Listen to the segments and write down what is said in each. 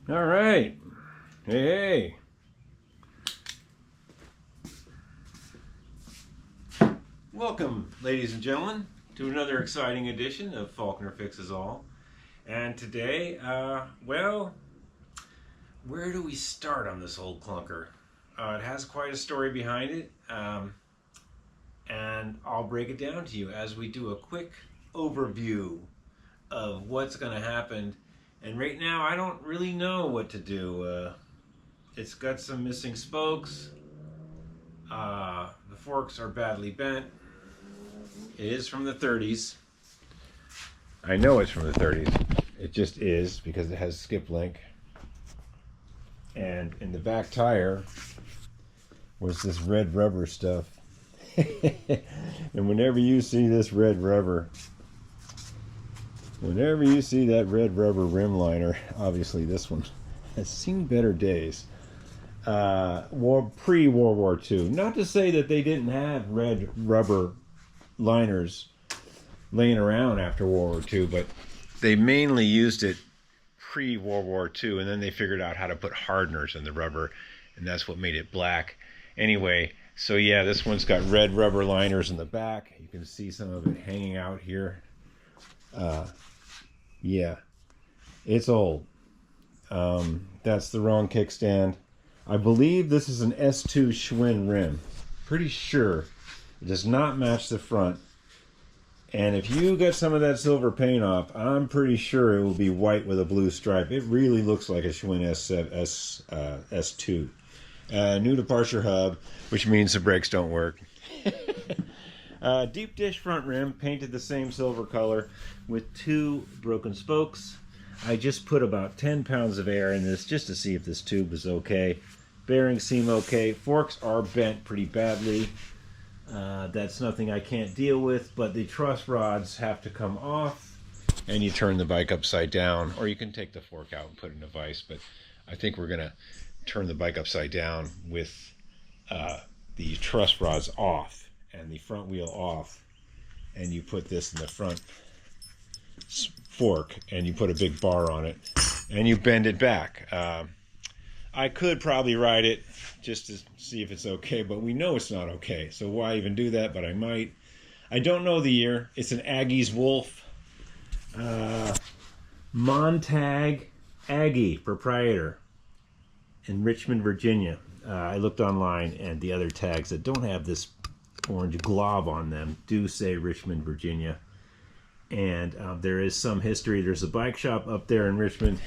All right. Hey. Welcome, ladies and gentlemen, to another exciting edition of Faulkner Fixes All. And today, well, where do we start on this old clunker? It has quite a story behind it, and I'll break it down to you as we do a quick overview of what's going to happen. And right now, I don't really know what to do. It's got some missing spokes. The forks are badly bent. It is from the 30s. I know it's from the 30s. It just is because it has skip link. And in the back tire was this red rubber stuff. And whenever you see this red rubber, whenever you see that red rubber rim liner, obviously this one has seen better days. Pre-World War II. Not to say that they didn't have red rubber liners laying around after World War II, but they mainly used it pre-World War II, and then they figured out how to put hardeners in the rubber, and that's what made it black. Anyway, so yeah, this one's got red rubber liners in the back. You can see some of it hanging out here. Yeah, it's old. That's the wrong kickstand. I believe this is an S2 Schwinn rim. Pretty sure. It does not match the front. And if you get some of that silver paint off, I'm pretty sure it will be white with a blue stripe. It really looks like a Schwinn S2. New departure hub, which means the brakes don't work. Deep dish front rim, painted the same silver color with 2 broken spokes. I just put about 10 pounds of air in this just to see if this tube is okay. Bearings seem okay. Forks are bent pretty badly. That's nothing I can't deal with, but the truss rods have to come off, and you turn the bike upside down, or you can take the fork out and put it in a vise, but I think we're going to turn the bike upside down with the truss rods off and the front wheel off, and you put this in the front fork, and you put a big bar on it, and you bend it back. I could probably ride it just to see if it's okay, but we know it's not okay, so why even do that? But I might. I don't know the year. It's an Aggie's Wolf. Montag Aggie, proprietor in Richmond, Virginia. I looked online, and the other tags that don't have this orange glob on them do say Richmond, Virginia. And there is some history. There's a bike shop up there in Richmond,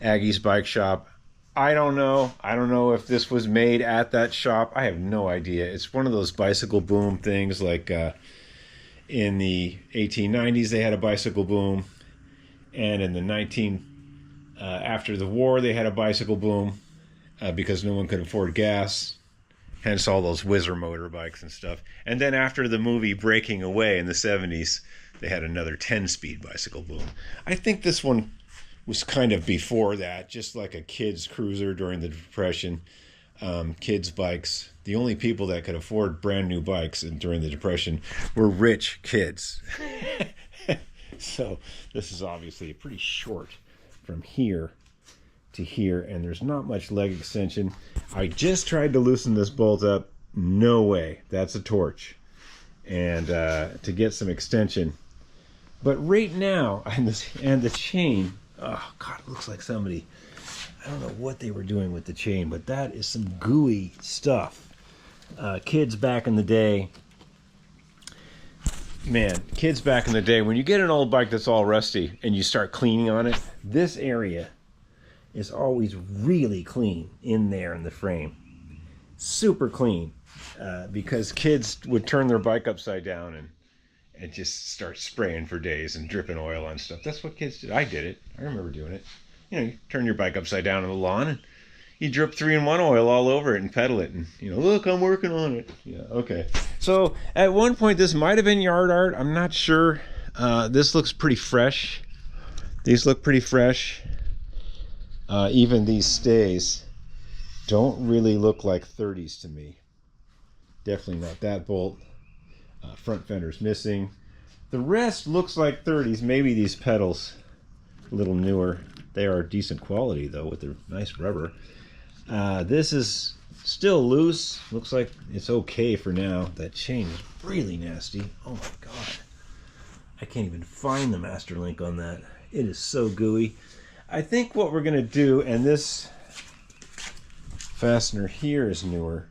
Aggie's Bike Shop. I don't know. I don't know if this was made at that shop. I have no idea. It's one of those bicycle boom things, like in the 1890s they had a bicycle boom, and in the after the war they had a bicycle boom because no one could afford gas. Hence all those whizzer motorbikes and stuff. And then after the movie Breaking Away in the 70s, they had another 10-speed bicycle boom. I think this one was kind of before that, just like a kid's cruiser during the Depression. Kids' bikes. The only people that could afford brand new bikes during the Depression were rich kids. So this is obviously pretty short from here to here, and there's not much leg extension. I just tried to loosen this bolt up. No way. That's a torch. And to get some extension. But right now, and the chain, oh God, it looks like somebody, I don't know what they were doing with the chain, but that is some gooey stuff. Kids back in the day, when you get an old bike that's all rusty and you start cleaning on it, this area is always really clean in there in the frame. Super clean, because kids would turn their bike upside down and just start spraying for days and dripping oil on stuff. That's what kids did. I did it. I remember doing it. You turn your bike upside down on the lawn and you drip 3-in-1 oil all over it and pedal it, and look, I'm working on it. Yeah, okay. So at one point this might have been yard art. I'm not sure. This looks pretty fresh. These look pretty fresh. Even these stays don't really look like 30s to me. Definitely not that bolt. Front fender's missing. The rest looks like 30s. Maybe these pedals a little newer. They are decent quality though, with their nice rubber. This is still loose. Looks like it's okay for now. That chain is really nasty. Oh my god. I can't even find the master link on that. It is so gooey. I think what we're gonna do, and this fastener here is newer.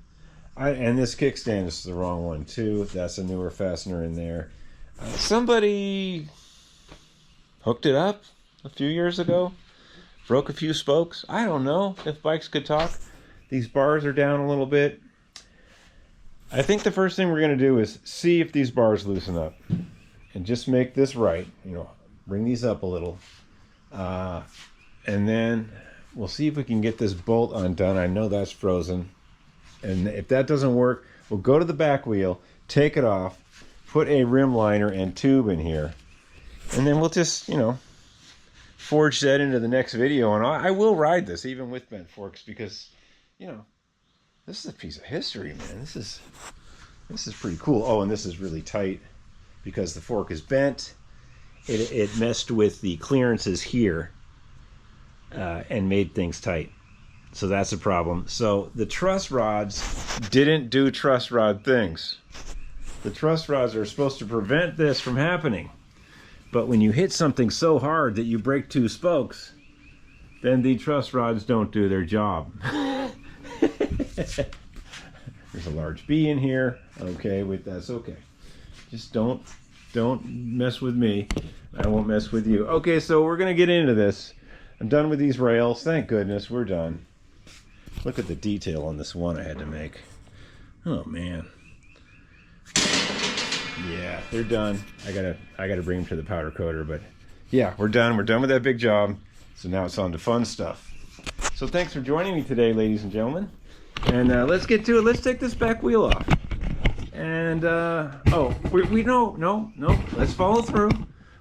And this kickstand is the wrong one too. That's a newer fastener in there. Somebody hooked it up a few years ago. Broke a few spokes. I don't know if bikes could talk. These bars are down a little bit. I think the first thing we're going to do is see if these bars loosen up. And just make this right. You know, bring these up a little. And then we'll see if we can get this bolt undone. I know that's frozen. And if that doesn't work, we'll go to the back wheel, take it off, put a rim liner and tube in here. And then we'll just, you know, forge that into the next video. And I will ride this even with bent forks because, you know, this is a piece of history, man. This is pretty cool. Oh, and this is really tight because the fork is bent. It messed with the clearances here and made things tight. So that's a problem. So the truss rods didn't do truss rod things. The truss rods are supposed to prevent this from happening. But when you hit something so hard that you break two spokes, then the truss rods don't do their job. There's a large B in here. Okay, that's okay. Just don't mess with me. I won't mess with you. Okay, so we're gonna get into this. I'm done with these rails. Thank goodness we're done. Look at the detail on this one I had to make. Oh man. Yeah, they're done. I gotta bring them to the powder coater, but yeah, we're done. We're done with that big job. So now it's on to fun stuff. So thanks for joining me today, ladies and gentlemen. And let's get to it. Let's take this back wheel off. And no. Let's follow through.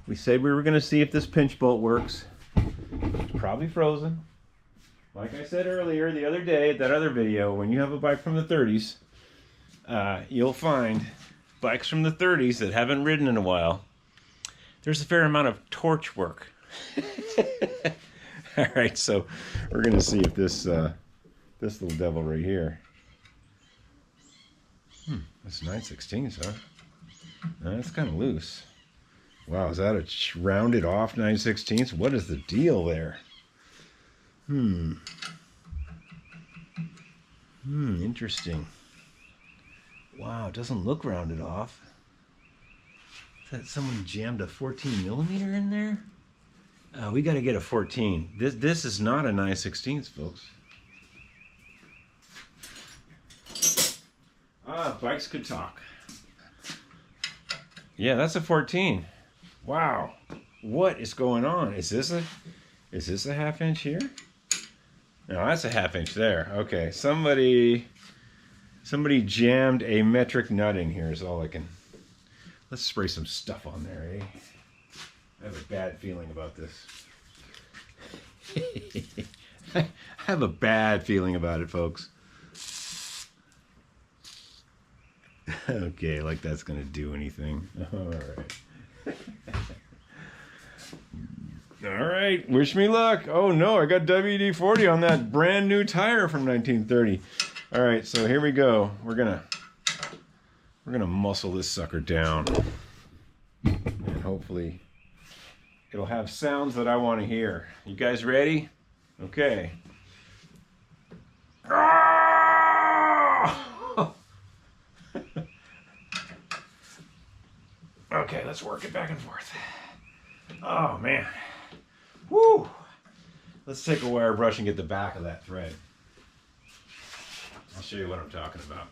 We said we were gonna see if this pinch bolt works. It's probably frozen. Like I said earlier, the other day at that other video, when you have a bike from the 30s, you'll find bikes from the 30s that haven't ridden in a while. There's a fair amount of torch work. All right, so we're gonna see if this little devil right here. That's 9/16, huh? That's kind of loose. Wow, is that a rounded off 9/16? What is the deal there? Interesting. Wow, it doesn't look rounded off. Is that someone jammed a 14 millimeter in there? We got to get a 14. This is not a 9/16, folks. Bikes could talk. Yeah, that's a 14. Wow, what is going on? Is this a half inch here? No, that's a half inch there. Okay, somebody jammed a metric nut in here is all I can. Let's spray some stuff on there, eh? I have a bad feeling about this. I have a bad feeling about it, folks. Okay, like that's gonna do anything. All right. All right, wish me luck. Oh no, I got WD-40 on that brand new tire from 1930. All right, so here we go. We're gonna muscle this sucker down, and hopefully it'll have sounds that I want to hear. You guys ready? Okay. Okay, let's work it back and forth. Oh man. Woo! Let's take a wire brush and get the back of that thread. I'll show you what I'm talking about.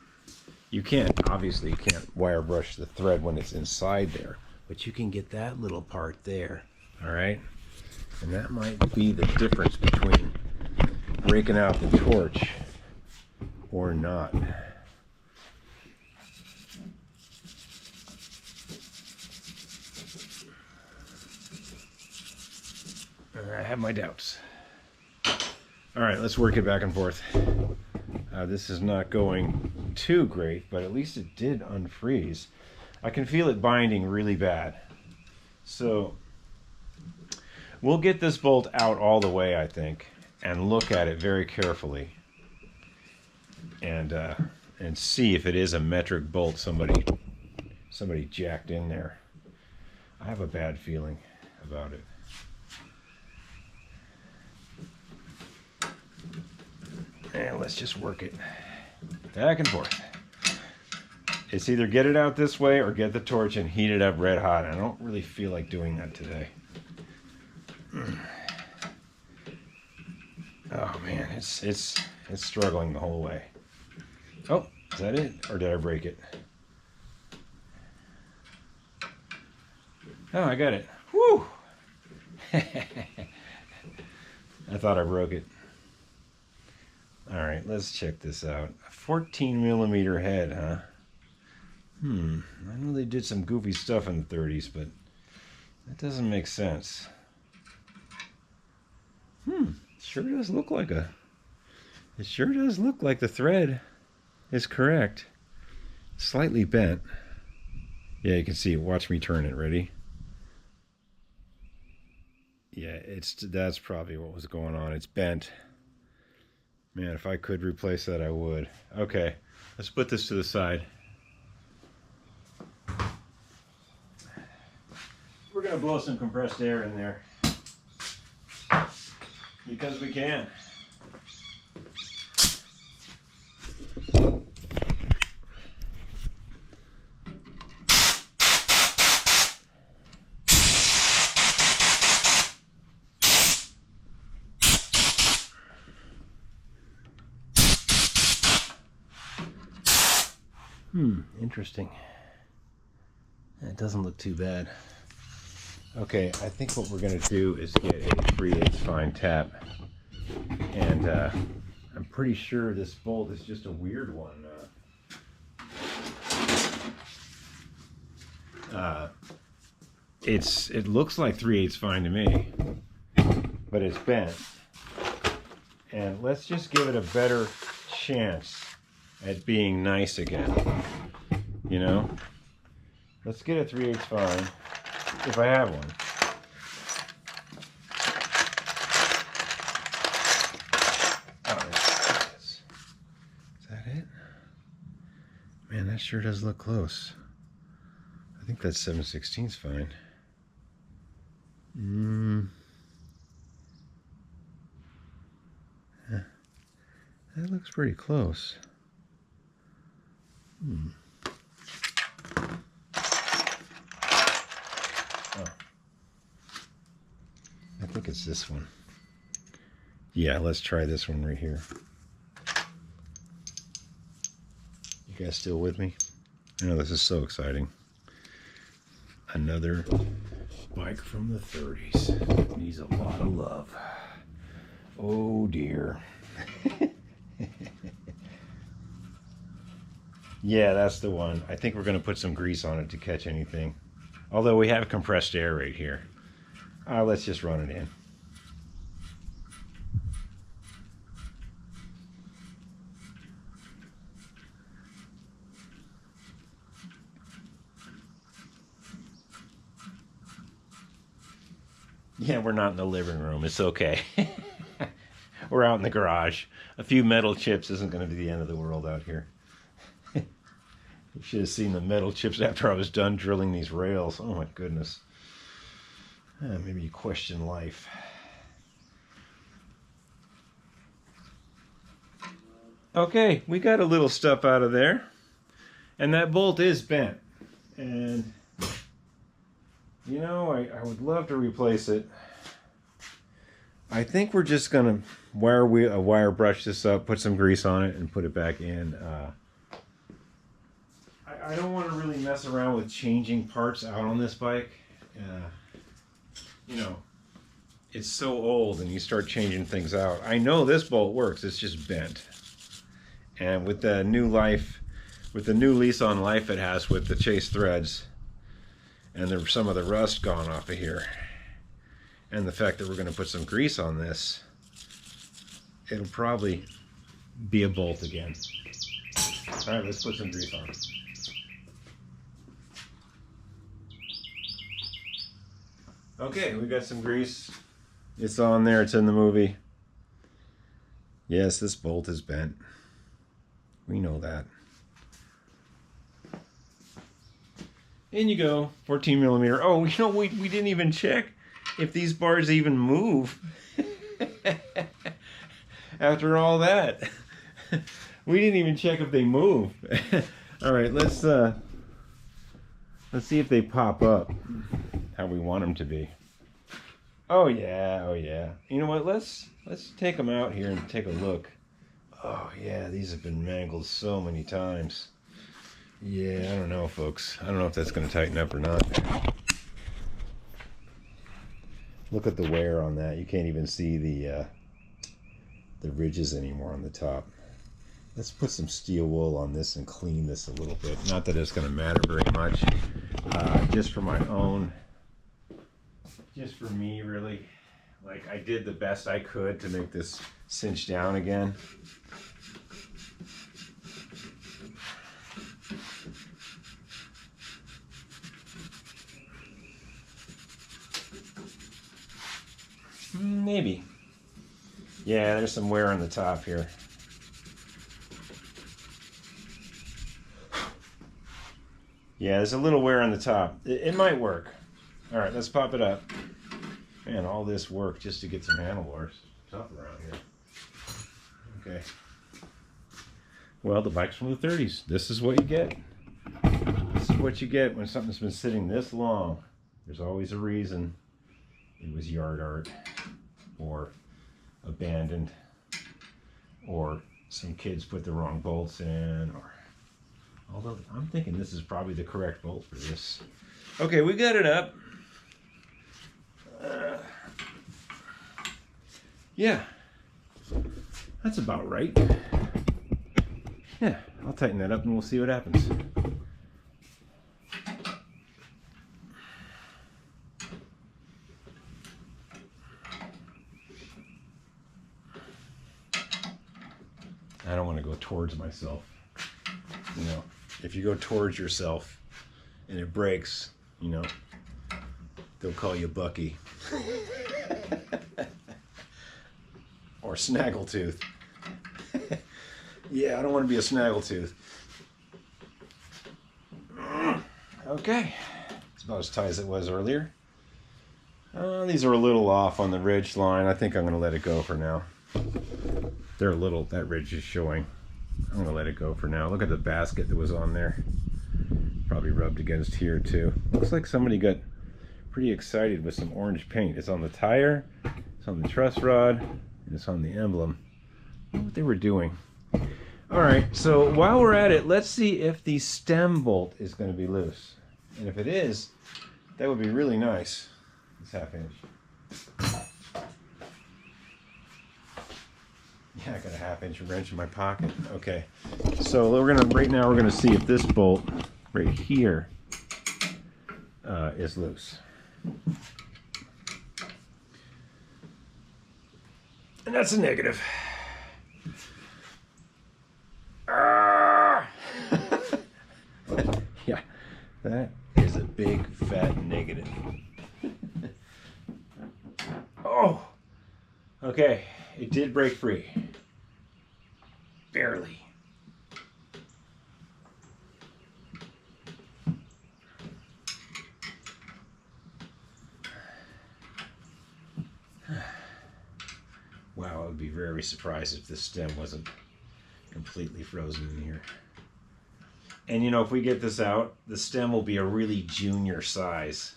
Obviously you can't wire brush the thread when it's inside there, but you can get that little part there, all right? And that might be the difference between breaking out the torch or not. I have my doubts. All right, let's work it back and forth. This is not going too great, but at least it did unfreeze. I can feel it binding really bad. So We'll get this bolt out all the way, I think, and look at it very carefully, and see if it is a metric bolt somebody jacked in there. I have a bad feeling about it. And let's just work it back and forth. It's either get it out this way or get the torch and heat it up red hot. I don't really feel like doing that today. Oh man, it's struggling the whole way. Oh, is that it? Or did I break it? Oh, I got it. Woo! I thought I broke it. All right, let's check this out. A 14 millimeter head, huh? I know they did some goofy stuff in the 30s, but that doesn't make sense. Sure does look like a... It sure does look like the thread is correct. Slightly bent. Yeah, you can see it. Watch me turn it. Ready? Yeah, that's probably what was going on. It's bent. Man, if I could replace that, I would. Okay, let's put this to the side. We're going to blow some compressed air in there. Because we can. Interesting. That doesn't look too bad. Okay, I think what we're going to do is get a 3/8 fine tap. And I'm pretty sure this bolt is just a weird one. It looks like 3/8 fine to me, but it's bent. And let's just give it a better chance at being nice again. You know? Let's get a 3/8 fine, if I have one. Oh, is that it? Man, that sure does look close. I think that's 7/16 fine. That looks pretty close. I think it's this one. Yeah, let's try this one right here. You guys still with me? I know this is so exciting. Another bike from the 30s. Needs a lot of love. Oh dear. Yeah, that's the one. I think we're going to put some grease on it to catch anything. Although we have compressed air right here. Let's just run it in. Yeah, we're not in the living room. It's okay. We're out in the garage. A few metal chips isn't going to be the end of the world out here. You should have seen the metal chips after I was done drilling these rails. Oh my goodness. Maybe you question life. Okay, we got a little stuff out of there. And that bolt is bent. And, you know, I would love to replace it. I think we're just going to wire brush this up, put some grease on it, and put it back in. I don't want to really mess around with changing parts out on this bike. You know, it's so old and you start changing things out. I know this bolt works, it's just bent. And with the new life, with the new lease on life it has with the chase threads, and there's some of the rust gone off of here, and the fact that we're going to put some grease on this, it'll probably be a bolt again. All right, let's put some grease on. Okay, we got some grease It's on there. It's in the movie. Yes, this bolt is bent. We know that. In you go. 14 millimeter. Oh, you know, we didn't even check if these bars even move. After all that. We didn't even check if they move. All right, let's see if they pop up how we want them to be. Oh yeah, oh yeah. You know what? Let's take them out here and take a look. Oh yeah, these have been mangled so many times. Yeah, I don't know, folks. I don't know if that's going to tighten up or not. Look at the wear on that. You can't even see the ridges anymore on the top. Let's put some steel wool on this and clean this a little bit. Not that it's going to matter very much. Just for my own, just for me, really. Like, I did the best I could to make this cinch down again. Maybe. Yeah, there's some wear on the top here. Yeah, there's a little wear on the top. It might work. All right, let's pop it up. Man, all this work just to get some handlebars. Tough around here. Okay. Well, the bike's from the 30s. This is what you get. This is what you get when something's been sitting this long. There's always a reason. It was yard art, or abandoned, or some kids put the wrong bolts in, or... Although I'm thinking this is probably the correct bolt for this. Okay, we got it up. Yeah, that's about right. Yeah, I'll tighten that up and we'll see what happens. I don't want to go towards myself. You know, if you go towards yourself and it breaks, you know, they'll call you Bucky. Or Snaggletooth. Yeah, I don't want to be a Snaggletooth. Okay. It's about as tight as it was earlier. These are a little off on the ridge line. I think I'm going to let it go for now. They're a little, that ridge is showing. I'm going to let it go for now. Look at the basket that was on there. Probably rubbed against here too. Looks like somebody got pretty excited with some orange paint. It's on the tire, it's on the truss rod, and it's on the emblem. I don't know what they were doing. Alright, so while we're at it, let's see if the stem bolt is going to be loose. And if it is, that would be really nice. It's 1/2 inch. Yeah, I got a 1/2 inch wrench in my pocket. Okay, so right now we're gonna see if this bolt right here is loose. And that's a negative. Yeah, that is a big fat negative. Oh, okay, it did break free. Barely. Wow, I would be very surprised if this stem wasn't completely frozen in here. And you know, if we get this out, the stem will be a really junior size.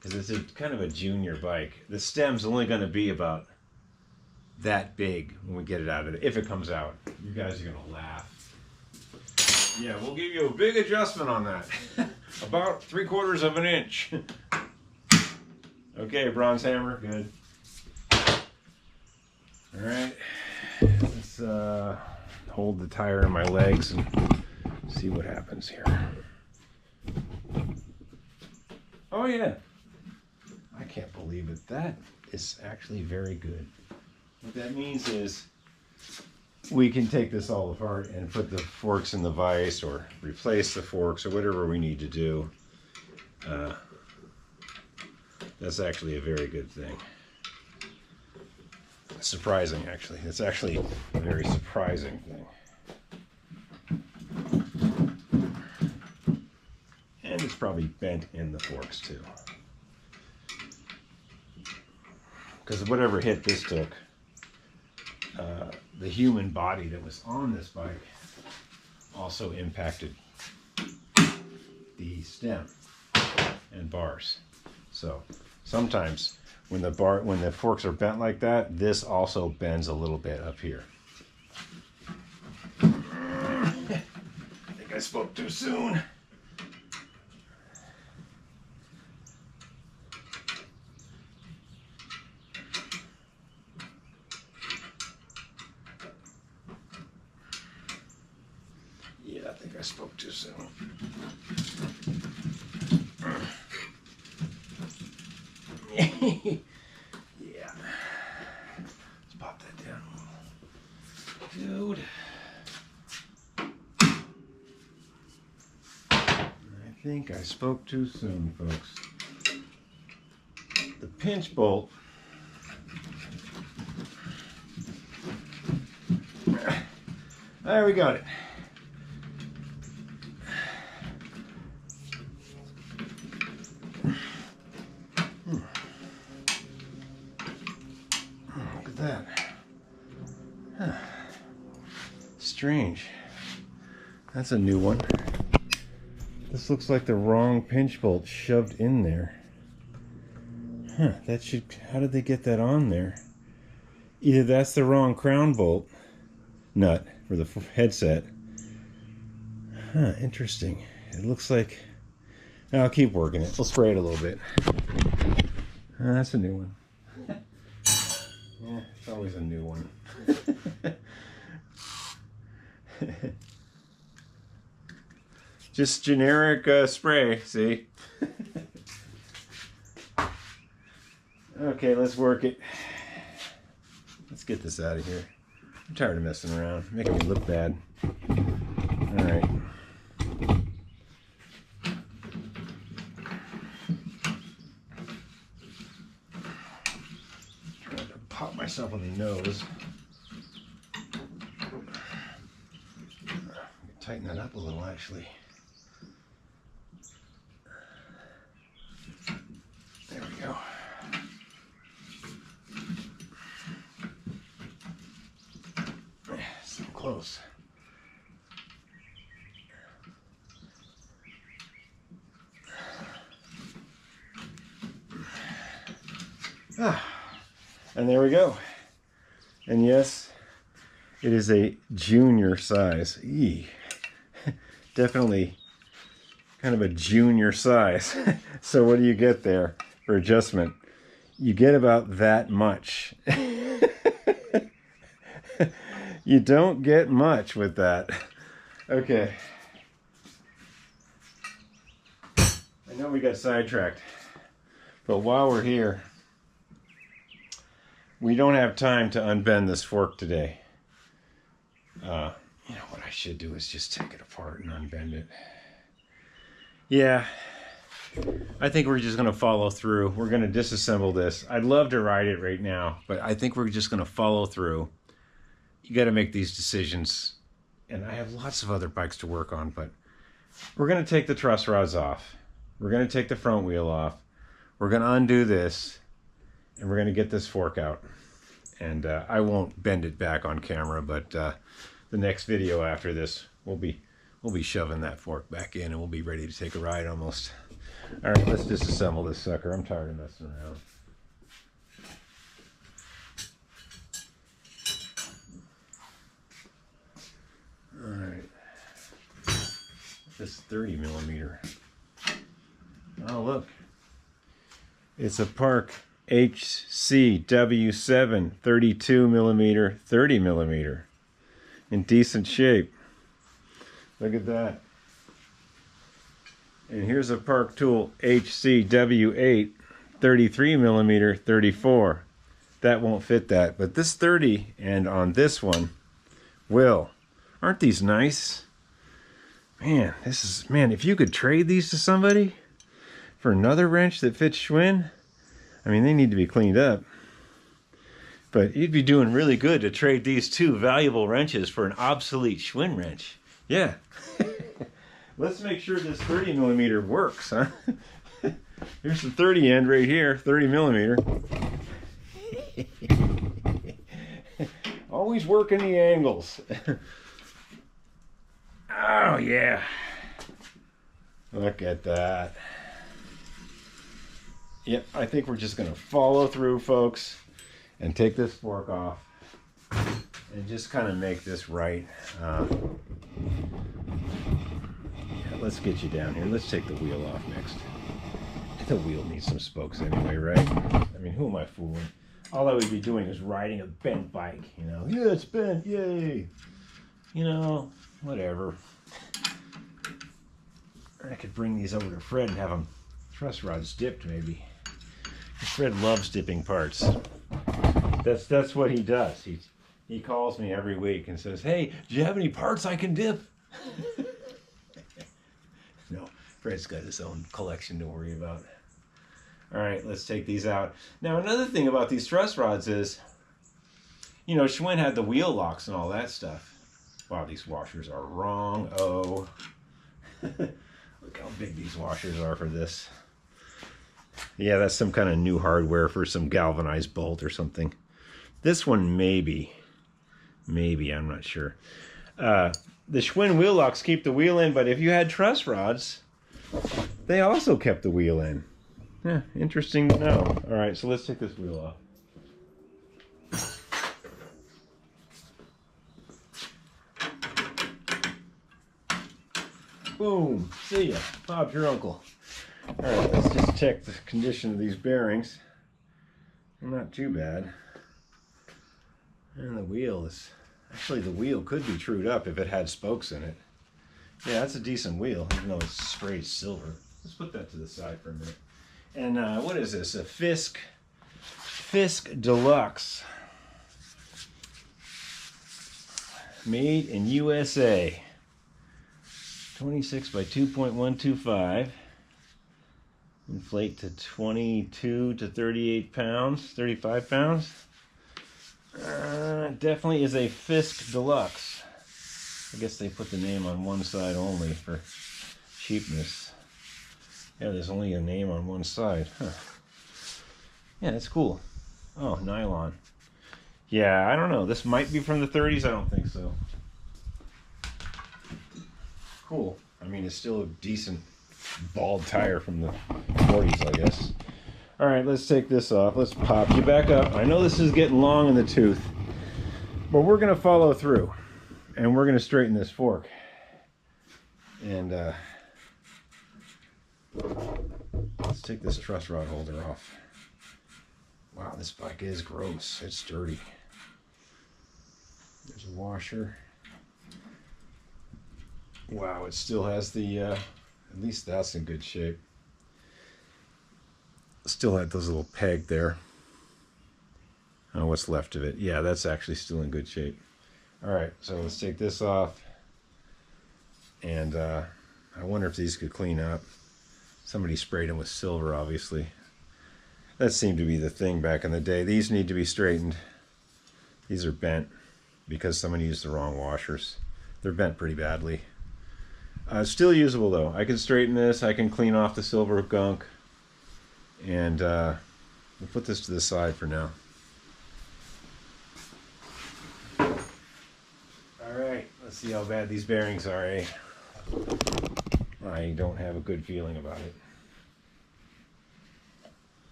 Because it's kind of a junior bike. The stem's only going to be about that big when we get it out of it, if it comes out. You guys are going to laugh. Yeah, we'll give you a big adjustment on that. About 3/4 of an inch. Okay, bronze hammer, good. All right, let's hold the tire in my legs and see what happens here. Oh yeah, I can't believe it. That is actually very good. What that means is we can take this all apart and put the forks in the vise or replace the forks or whatever we need to do. That's actually a very good thing. surprising, actually. It's actually a very surprising thing. And it's probably bent in the forks too. Because whatever hit this took, the human body that was on this bike also impacted the stem and bars. So sometimes when the forks are bent like that, this also bends a little bit up here. I think I spoke too soon. Yeah, I think I spoke too soon. Yeah. Let's pop that down. Dude. I think I spoke too soon, folks. The pinch bolt. There we got it. Look at that. Huh. Strange. That's a new one. This looks like the wrong pinch bolt shoved in there. Huh, that should... How did they get that on there? Either that's the wrong crown bolt nut for the headset. Huh, interesting. It looks like... I'll keep working it. We'll spray it a little bit. That's a new one. Yeah, it's always a new one. Just generic spray, see? Okay, let's work it. Let's get this out of here. I'm tired of messing around, making me look bad. All right. Trying to pop myself on the nose. Tighten that up a little, actually. There we go. So close. And there we go. And yes, it is a junior size. Eee. Definitely kind of a junior size. So what do you get there for adjustment? You get about that much. You don't get much with that. Okay. I know we got sidetracked, but while we're here, we don't have time to unbend this fork today. You know, what I should do is just take it apart and unbend it. Yeah, I think we're just going to follow through. We're going to disassemble this. I'd love to ride it right now, but I think we're just going to follow through. You got to make these decisions. And I have lots of other bikes to work on, but we're going to take the truss rods off. We're going to take the front wheel off. We're going to undo this, and we're going to get this fork out. And I won't bend it back on camera, but the next video after this, we'll be shoving that fork back in, and we'll be ready to take a ride almost. All right, let's disassemble this sucker. I'm tired of messing around. All right, this 30 millimeter. Oh, look. It's a Park HCW7 32 millimeter, 30 millimeter. In decent shape. Look at that. And here's a Park Tool HCW8 33 millimeter, 34. That won't fit that, but this 30 and on this one will. Aren't these nice? Man, if you could trade these to somebody for another wrench that fits Schwinn, I mean, they need to be cleaned up. But you'd be doing really good to trade these two valuable wrenches for an obsolete Schwinn wrench. Yeah. Let's make sure this 30 millimeter works, huh? Here's the 30 end right here, 30 millimeter. Always working the angles. Oh, yeah. Look at that. Yep, I think we're just going to follow through, folks, and take this fork off and just kind of make this right. Yeah, let's get you down here. Let's take the wheel off next. The wheel needs some spokes anyway, right? I mean, who am I fooling? All I would be doing is riding a bent bike, you know. Yeah, it's bent, yay. You know, whatever. I could bring these over to Fred and have them truss rods dipped, maybe. Fred loves dipping parts. That's what he does. He calls me every week and says, "Hey, do you have any parts I can dip?" No, Fred's got his own collection to worry about. All right, let's take these out. Now, another thing about these truss rods is, you know, Schwinn had the wheel locks and all that stuff. Wow, these washers are wrong. Oh, look how big these washers are for this. Yeah, that's some kind of new hardware for some galvanized bolt or something. This one, maybe, I'm not sure. The Schwinn wheel locks keep the wheel in, but if you had truss rods, they also kept the wheel in. Yeah, interesting to know. All right, so let's take this wheel off. Boom, see ya. Bob's your uncle. All right, let's just check the condition of these bearings. Not too bad. And the wheel is, actually the wheel could be trued up if it had spokes in it. Yeah, that's a decent wheel, even though it's sprayed silver. Let's put that to the side for a minute. And what is this? A Fisk Deluxe. Made in USA. 26 by 2.125. Inflate to 22 to 38 pounds, 35 pounds. Definitely is a Fisk Deluxe. I guess they put the name on one side only for cheapness. Yeah, there's only a name on one side. Huh. Yeah, that's cool. Oh, nylon. Yeah, I don't know. This might be from the 30s. I don't think so. Cool. I mean, it's still a decent bald tire from the 40s, I guess. All right, let's take this off. Let's pop you back up. I know this is getting long in the tooth, but we're going to follow through, and we're going to straighten this fork. And let's take this truss rod holder off. Wow, this bike is gross. It's dirty. There's a washer. Wow, it still has the, at least that's in good shape. Still had those little peg there. Oh, what's left of it. Yeah, that's actually still in good shape. All right, so let's take this off. And I wonder if these could clean up. Somebody sprayed them with silver, obviously. That seemed to be the thing back in the day. These need to be straightened. These are bent because someone used the wrong washers. They're bent pretty badly. Still usable though. I can straighten this. I can clean off the silver gunk. And we'll put this to the side for now. Alright, let's see how bad these bearings are, eh? I don't have a good feeling about it.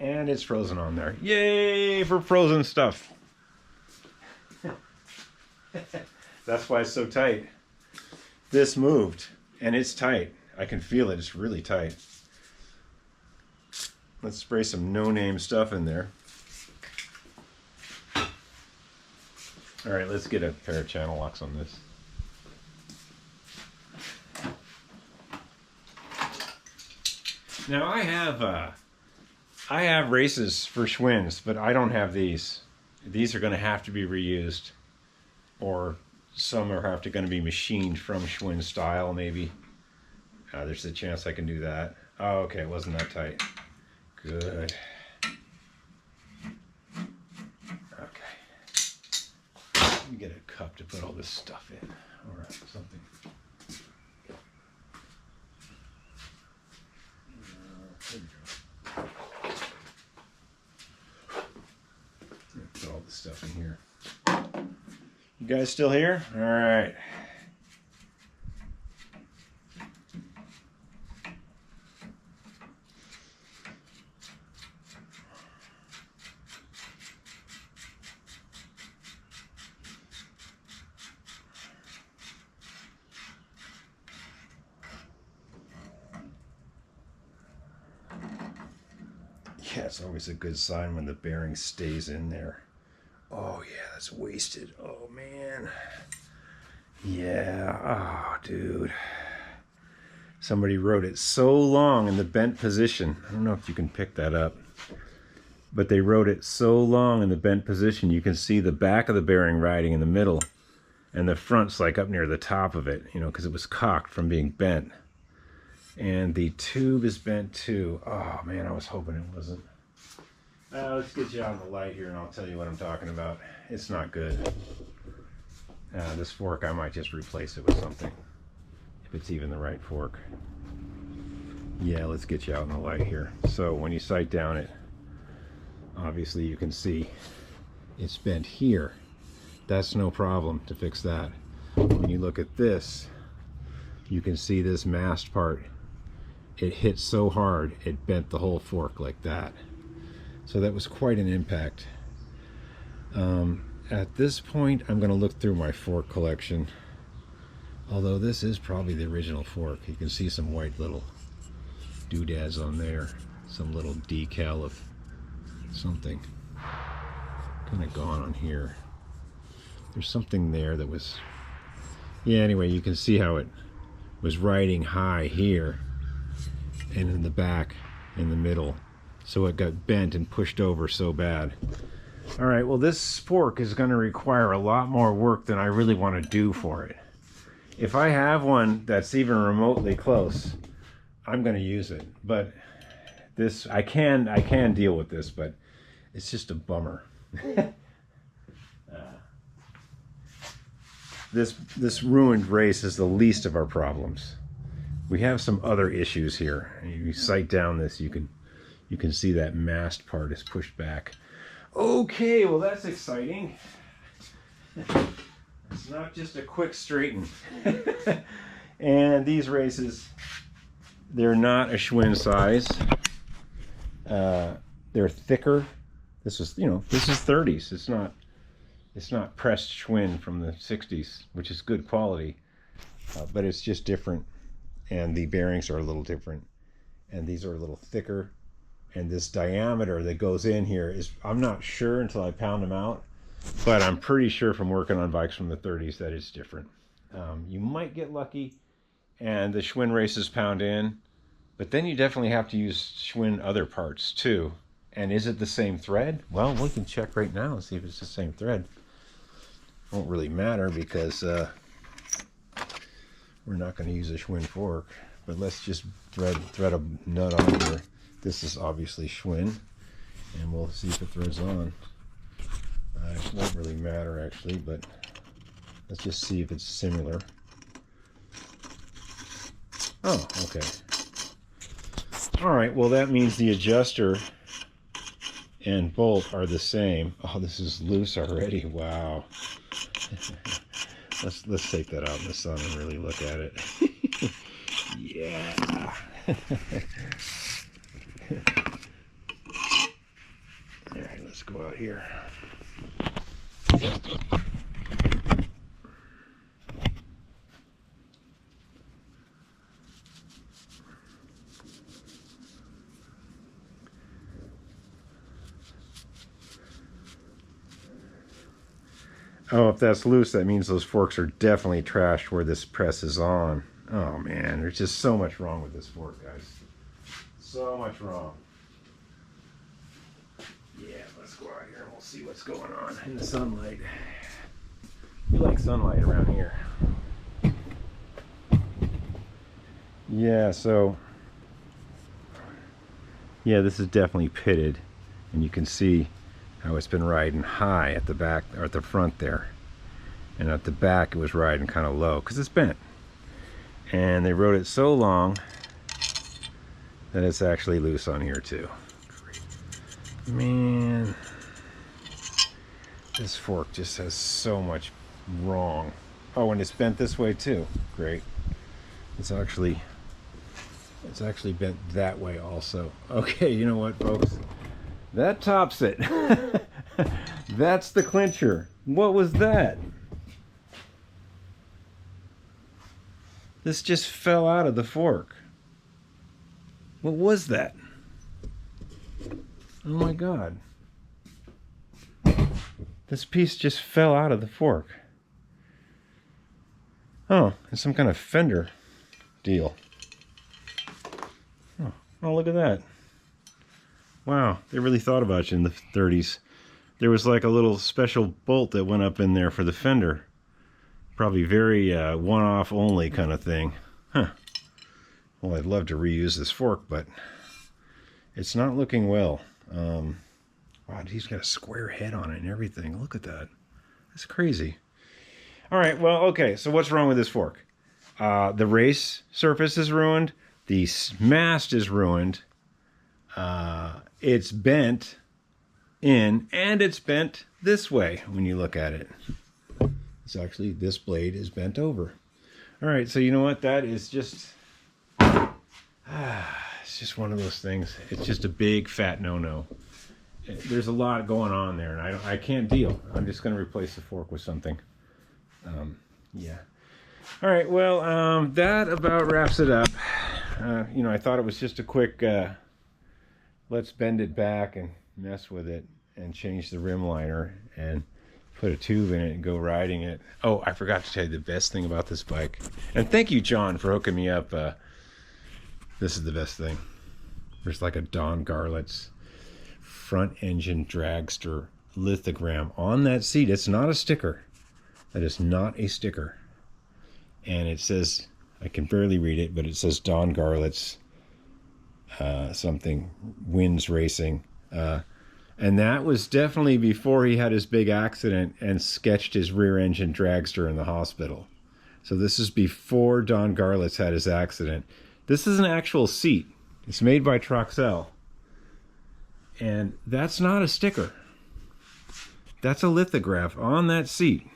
And it's frozen on there. Yay for frozen stuff. That's why it's so tight. This moved, and it's tight. I can feel it. It's really tight. Let's spray some no-name stuff in there. All right, let's get a pair of channel locks on this. Now I have races for Schwinns, but I don't have these. These are going to have to be reused, or some are going to be machined from Schwinn style, maybe. There's a chance I can do that. Oh, okay, it wasn't that tight. Good. get a cup to put all this stuff in, or something. There we go. Put all this stuff in here. You guys still here? All right. Yeah, it's always a good sign when the bearing stays in there. Oh yeah, that's wasted. Oh man. Yeah, oh dude. Somebody wrote it so long in the bent position. I don't know if you can pick that up, but they wrote it so long in the bent position. You can see the back of the bearing riding in the middle, and the front's like up near the top of it, you know, because it was cocked from being bent. And the tube is bent too. Oh man, I was hoping it wasn't. Let's get you out in the light here and I'll tell you what I'm talking about. It's not good. This fork, I might just replace it with something, if it's even the right fork. Yeah, let's get you out in the light here. So when you sight down it, obviously you can see it's bent here. That's no problem to fix that. When you look at this, you can see this mast part. It hit so hard, it bent the whole fork like that. So that was quite an impact. At this point, I'm going to look through my fork collection. Although this is probably the original fork. You can see some white little doodads on there. Some little decal of something. Kind of gone on here. There's something there that was... Yeah, anyway, you can see how it was riding high here. And in the back, in the middle, so it got bent and pushed over so bad. All right, well this fork is going to require a lot more work than I really want to do for it. If I have one that's even remotely close, I'm going to use it. But this, I can deal with this, but it's just a bummer. This ruined race is the least of our problems. We have some other issues here. You sight down this, you can see that mast part is pushed back. Okay, well that's exciting. It's not just a quick straighten. And these races, they're not a Schwinn size. They're thicker. This is 30s. It's not pressed Schwinn from the 60s, which is good quality, but it's just different. And the bearings are a little different, and these are a little thicker, and this diameter that goes in here is, I'm not sure until I pound them out, but I'm pretty sure from working on bikes from the 30s that it's different. You might get lucky and the Schwinn races pound in, but then you definitely have to use Schwinn other parts too. And is it the same thread? Well, we can check right now and see if it's the same thread. Won't really matter because we're not going to use a Schwinn fork, but let's just thread a nut on here. This is obviously Schwinn, and we'll see if it threads on. It won't really matter actually, but let's just see if it's similar. Oh, okay. All right, well that means the adjuster and bolt are the same. Oh, this is loose already. Wow. Let's take that out in the sun and really look at it. Yeah. All right, let's go out here. Oh, if that's loose, that means those forks are definitely trashed where this press is on. Oh man, there's just so much wrong with this fork, guys. So much wrong. Yeah, let's go out here and we'll see what's going on in the sunlight. We like sunlight around here. Yeah, so yeah, this is definitely pitted, and you can see how it's been riding high at the back or at the front there. And at the back it was riding kind of low because it's bent. And they wrote it so long that it's actually loose on here too. Man, this fork just has so much wrong. Oh, and it's bent this way too. Great. It's actually bent that way also. Okay, you know what, folks? That tops it. That's the clincher. What was that? This just fell out of the fork. What was that? Oh my God. This piece just fell out of the fork. Oh, it's some kind of fender deal. Oh, look at that. Wow, they really thought about you in the 30s. There was like a little special bolt that went up in there for the fender. Probably very one-off only kind of thing. Huh. Well, I'd love to reuse this fork, but it's not looking well. Wow, he's got a square head on it and everything. Look at that. That's crazy. All right, well, okay, so what's wrong with this fork? The race surface is ruined. The mast is ruined. It's bent in, and it's bent this way when you look at it. It's actually, this blade is bent over. All right, so you know what? That is just, it's just one of those things. It's just a big fat no-no. There's a lot going on there, and I can't deal. I'm just going to replace the fork with something. Yeah. All right, well, that about wraps it up. You know, I thought it was just a quick, let's bend it back and mess with it and change the rim liner and put a tube in it and go riding it. Oh, I forgot to tell you the best thing about this bike. And thank you, John, for hooking me up. This is the best thing. There's like a Don Garlits front engine dragster lithogram on that seat. It's not a sticker. That is not a sticker. And it says, I can barely read it, but it says Don Garlits something, wins racing. And that was definitely before he had his big accident and sketched his rear engine dragster in the hospital. So this is before Don Garlits had his accident. This is an actual seat. It's made by Troxel. And that's not a sticker. That's a lithograph on that seat.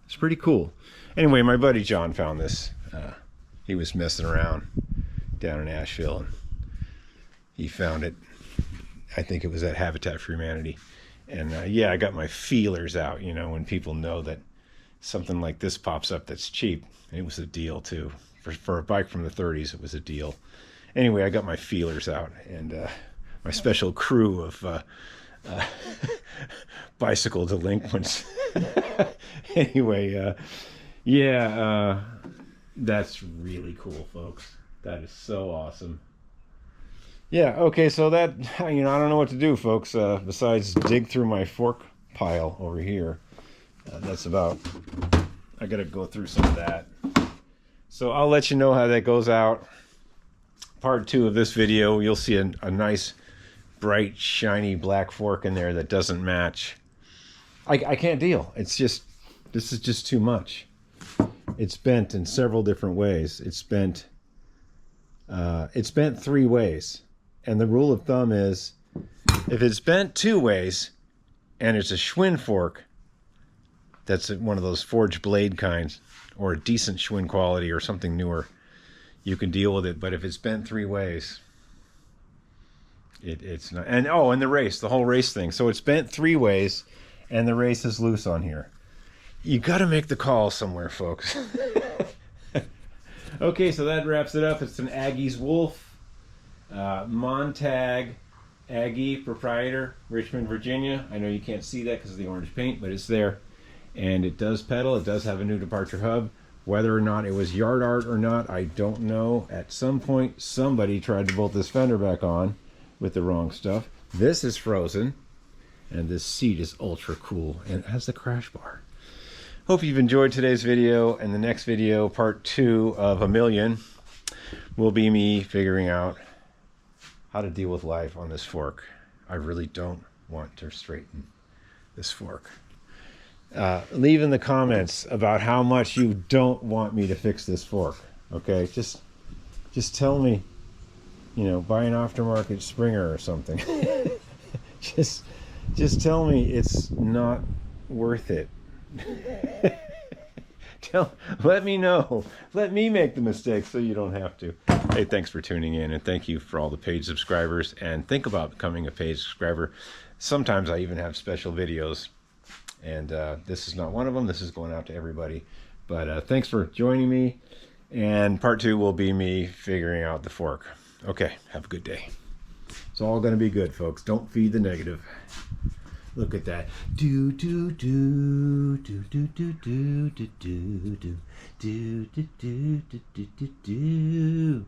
It's pretty cool. Anyway, my buddy John found this. He was messing around down in Asheville, and he found it. I think it was at Habitat for Humanity. And yeah, I got my feelers out, you know, when people know that something like this pops up that's cheap. And it was a deal, too. For a bike from the 30s, it was a deal. Anyway, I got my feelers out, and my special crew of bicycle delinquents. Anyway, yeah, that's really cool, folks. That is so awesome. Yeah, okay, so that, you know, I don't know what to do, folks, besides dig through my fork pile over here. That's about, I gotta go through some of that. So I'll let you know how that goes out. Part 2 of this video, you'll see a nice, bright, shiny black fork in there that doesn't match. I can't deal. It's just, this is just too much. It's bent in several different ways. It's bent 3 ways. And the rule of thumb is, if it's bent 2 ways, and it's a Schwinn fork, that's one of those forged blade kinds, or a decent Schwinn quality or something newer, you can deal with it. But if it's bent 3 ways, it's not. And oh, and the whole race thing. So it's bent 3 ways, and the race is loose on here. You got to make the call somewhere, folks. Okay, so that wraps it up. It's an Aggie's Wolf. Montag Aggie proprietor, Richmond, Virginia. I know you can't see that because of the orange paint, but it's there. And it does pedal. It does have a new departure hub. Whether or not it was yard art or not, I don't know. At some point, somebody tried to bolt this fender back on with the wrong stuff. This is frozen, and this seat is ultra cool, and it has the crash bar. Hope you've enjoyed today's video, and the next video, part 2 of a million, will be me figuring out how to deal with life on this fork. I really don't want to straighten this fork. leave in the comments about how much you don't want me to fix this fork. Okay, just tell me, you know, buy an aftermarket Springer or something. just tell me it's not worth it. Let me know. Let me make the mistake so you don't have to. Hey, thanks for tuning in, and thank you for all the paid subscribers. And think about becoming a paid subscriber. Sometimes I even have special videos, and this is not one of them. This is going out to everybody. But thanks for joining me, and part 2 will be me figuring out the fork. Okay, have a good day. It's all going to be good, folks. Don't feed the negative. Look at that. Do do do do do do do do do do do do do do do do.